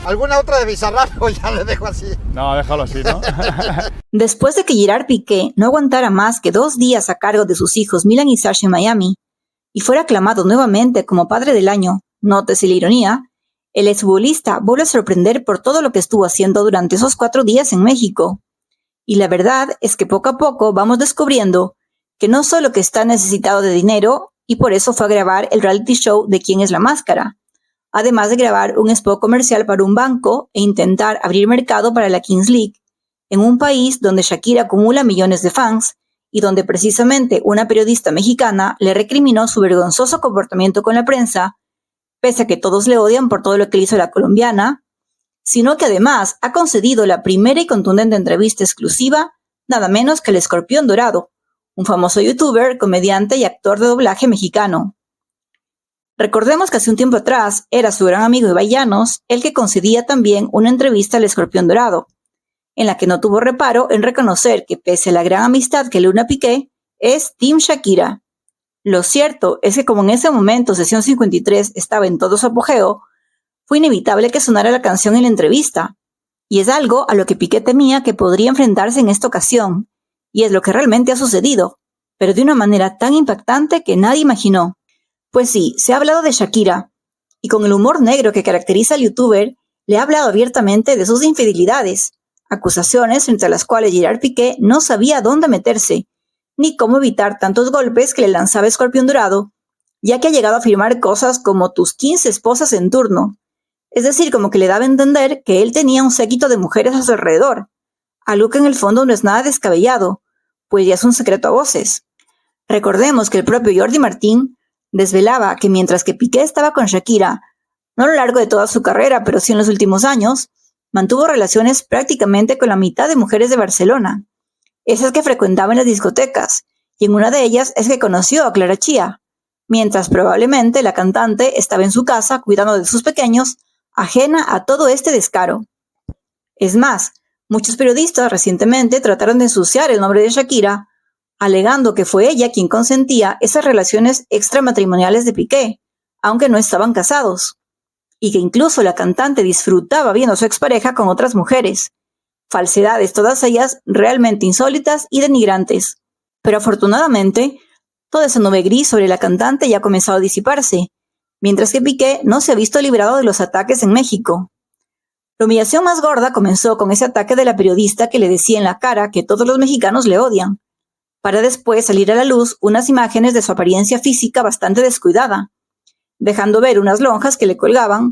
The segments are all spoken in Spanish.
¿Alguna otra de Bizarrap o ya le dejo así? No, déjalo así, ¿no? Después de que Gerard Piqué no aguantara más que 2 días a cargo de sus hijos Milan y Sasha en Miami y fuera aclamado nuevamente como padre del año, nótese la ironía, el exfutbolista vuelve a sorprender por todo lo que estuvo haciendo durante esos 4 días en México. Y la verdad es que poco a poco vamos descubriendo que no solo que está necesitado de dinero y por eso fue a grabar el reality show de ¿Quién es la máscara?, además de grabar un spot comercial para un banco e intentar abrir mercado para la Kings League, en un país donde Shakira acumula millones de fans y donde precisamente una periodista mexicana le recriminó su vergonzoso comportamiento con la prensa, pese a que todos le odian por todo lo que le hizo la colombiana, sino que además ha concedido la primera y contundente entrevista exclusiva, nada menos que el Escorpión Dorado, un famoso youtuber, comediante y actor de doblaje mexicano. Recordemos que hace un tiempo atrás era su gran amigo Ibai Llanos el que concedía también una entrevista al Escorpión Dorado, en la que no tuvo reparo en reconocer que pese a la gran amistad que le une a Piqué, es Team Shakira. Lo cierto es que como en ese momento Sesión 53 estaba en todo su apogeo, fue inevitable que sonara la canción en la entrevista, y es algo a lo que Piqué temía que podría enfrentarse en esta ocasión, y es lo que realmente ha sucedido, pero de una manera tan impactante que nadie imaginó. Pues sí, se ha hablado de Shakira, y con el humor negro que caracteriza al youtuber, le ha hablado abiertamente de sus infidelidades, acusaciones entre las cuales Gerard Piqué no sabía dónde meterse, ni cómo evitar tantos golpes que le lanzaba Escorpión Dorado, ya que ha llegado a afirmar cosas como tus 15 esposas en turno, es decir, como que le daba a entender que él tenía un séquito de mujeres a su alrededor, algo que en el fondo no es nada descabellado, pues ya es un secreto a voces. Recordemos que el propio Jordi Martín desvelaba que mientras que Piqué estaba con Shakira, no a lo largo de toda su carrera, pero sí en los últimos años, mantuvo relaciones prácticamente con la mitad de mujeres de Barcelona, esas que frecuentaba en las discotecas, y en una de ellas es que conoció a Clara Chía, mientras probablemente la cantante estaba en su casa cuidando de sus pequeños, ajena a todo este descaro. Es más, muchos periodistas recientemente trataron de ensuciar el nombre de Shakira, alegando que fue ella quien consentía esas relaciones extramatrimoniales de Piqué, aunque no estaban casados, y que incluso la cantante disfrutaba viendo a su expareja con otras mujeres. Falsedades, todas ellas realmente insólitas y denigrantes. Pero afortunadamente, toda esa nube gris sobre la cantante ya ha comenzado a disiparse, mientras que Piqué no se ha visto librado de los ataques en México. La humillación más gorda comenzó con ese ataque de la periodista que le decía en la cara que todos los mexicanos le odian, para después salir a la luz unas imágenes de su apariencia física bastante descuidada, dejando ver unas lonjas que le colgaban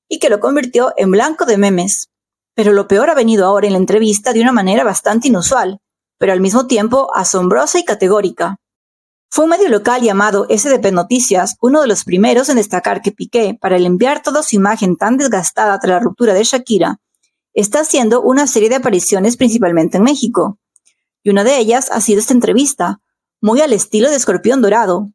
y que lo convirtió en blanco de memes. Pero lo peor ha venido ahora en la entrevista de una manera bastante inusual, pero al mismo tiempo asombrosa y categórica. Fue un medio local llamado SDP Noticias uno de los primeros en destacar que Piqué, para limpiar toda su imagen tan desgastada tras la ruptura de Shakira, está haciendo una serie de apariciones principalmente en México. Y una de ellas ha sido esta entrevista, muy al estilo de Escorpión Dorado,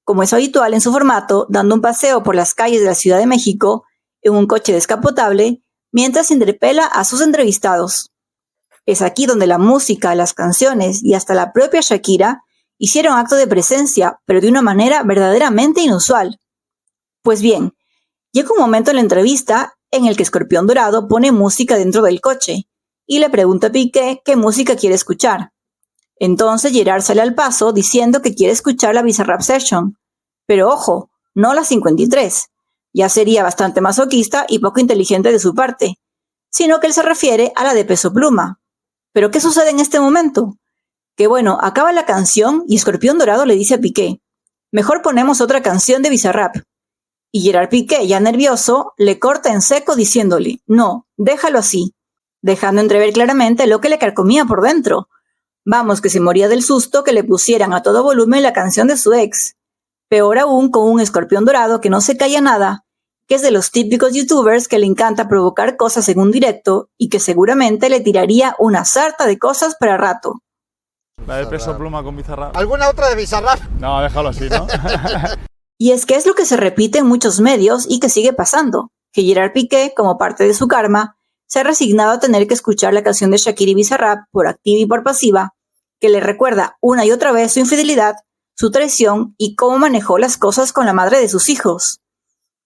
como es habitual en su formato, dando un paseo por las calles de la Ciudad de México en un coche descapotable, mientras interpela a sus entrevistados. Es aquí donde la música, las canciones y hasta la propia Shakira hicieron acto de presencia, pero de una manera verdaderamente inusual. Pues bien, llega un momento en la entrevista en el que Escorpión Dorado pone música dentro del coche y le pregunta a Piqué qué música quiere escuchar. Entonces Gerard sale al paso diciendo que quiere escuchar la Bizarrap Session, pero ojo, no la 53, ya sería bastante masoquista y poco inteligente de su parte, sino que él se refiere a la de Peso Pluma. ¿Pero qué sucede en este momento? Que bueno, acaba la canción y Escorpión Dorado le dice a Piqué, mejor ponemos otra canción de Bizarrap. Y Gerard Piqué, ya nervioso, le corta en seco diciéndole, no, déjalo así, dejando entrever claramente lo que le carcomía por dentro. Vamos, que se moría del susto que le pusieran a todo volumen la canción de su ex. Peor aún con un Escorpión Dorado que no se calla nada, que es de los típicos youtubers que le encanta provocar cosas en un directo y que seguramente le tiraría una sarta de cosas para rato. La de Peso Pluma con Bizarrap. ¿Alguna otra de Bizarrap? No, déjalo así, ¿no? Y es que es lo que se repite en muchos medios y que sigue pasando, que Gerard Piqué, como parte de su karma, se ha resignado a tener que escuchar la canción de Shakira y Bizarrap por activa y por pasiva, que le recuerda una y otra vez su infidelidad, su traición y cómo manejó las cosas con la madre de sus hijos.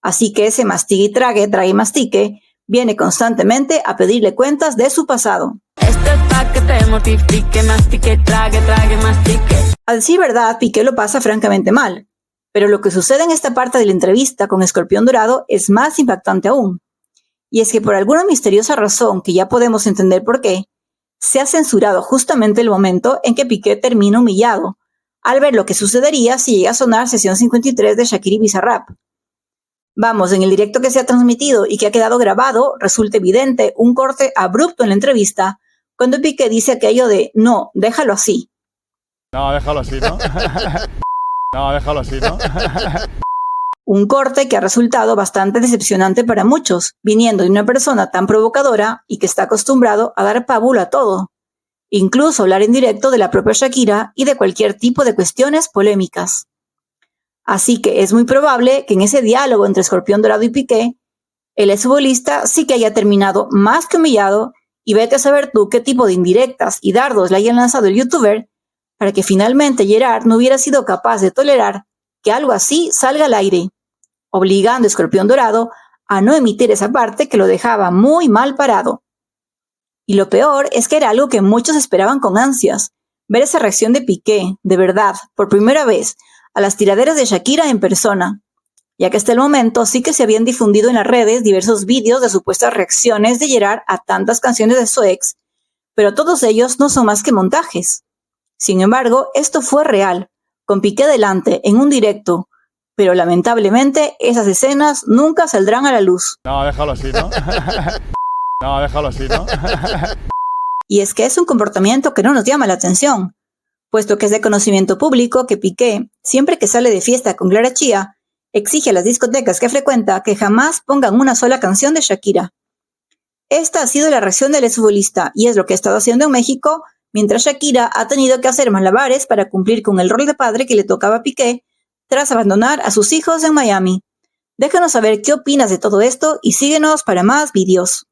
Así que ese mastigue y trague y mastique viene constantemente a pedirle cuentas de su pasado. Esto es pa' que te mortifique, mastique, trague, mastique. A decir verdad, Piqué lo pasa francamente mal, pero lo que sucede en esta parte de la entrevista con Escorpión Dorado es más impactante aún. Y es que por alguna misteriosa razón, que ya podemos entender por qué, se ha censurado justamente el momento en que Piqué termina humillado, al ver lo que sucedería si llega a sonar sesión 53 de Shakira y Bizarrap. Vamos, en el directo que se ha transmitido y que ha quedado grabado, resulta evidente un corte abrupto en la entrevista cuando Piqué dice aquello de «no, déjalo así». No, déjalo así, ¿no? No, déjalo así, ¿no? Un corte que ha resultado bastante decepcionante para muchos, viniendo de una persona tan provocadora y que está acostumbrado a dar pábulo a todo, incluso hablar en directo de la propia Shakira y de cualquier tipo de cuestiones polémicas. Así que es muy probable que en ese diálogo entre Escorpión Dorado y Piqué, el exfutbolista sí que haya terminado más que humillado y vete a saber tú qué tipo de indirectas y dardos le hayan lanzado el youtuber para que finalmente Gerard no hubiera sido capaz de tolerar que algo así salga al aire, obligando a Escorpión Dorado a no emitir esa parte que lo dejaba muy mal parado. Y lo peor es que era algo que muchos esperaban con ansias, ver esa reacción de Piqué, de verdad, por primera vez, a las tiraderas de Shakira en persona, ya que hasta el momento sí que se habían difundido en las redes diversos vídeos de supuestas reacciones de Gerard a tantas canciones de su ex, pero todos ellos no son más que montajes. Sin embargo, esto fue real, con Piqué delante, en un directo, pero lamentablemente esas escenas nunca saldrán a la luz. No, déjalo así, ¿no? No, déjalo así, ¿no? Y es que es un comportamiento que no nos llama la atención, puesto que es de conocimiento público que Piqué, siempre que sale de fiesta con Clara Chía, exige a las discotecas que frecuenta que jamás pongan una sola canción de Shakira. Esta ha sido la reacción del exfutbolista y es lo que ha estado haciendo en México, mientras Shakira ha tenido que hacer malabares para cumplir con el rol de padre que le tocaba a Piqué tras abandonar a sus hijos en Miami. Déjanos saber qué opinas de todo esto y síguenos para más vídeos.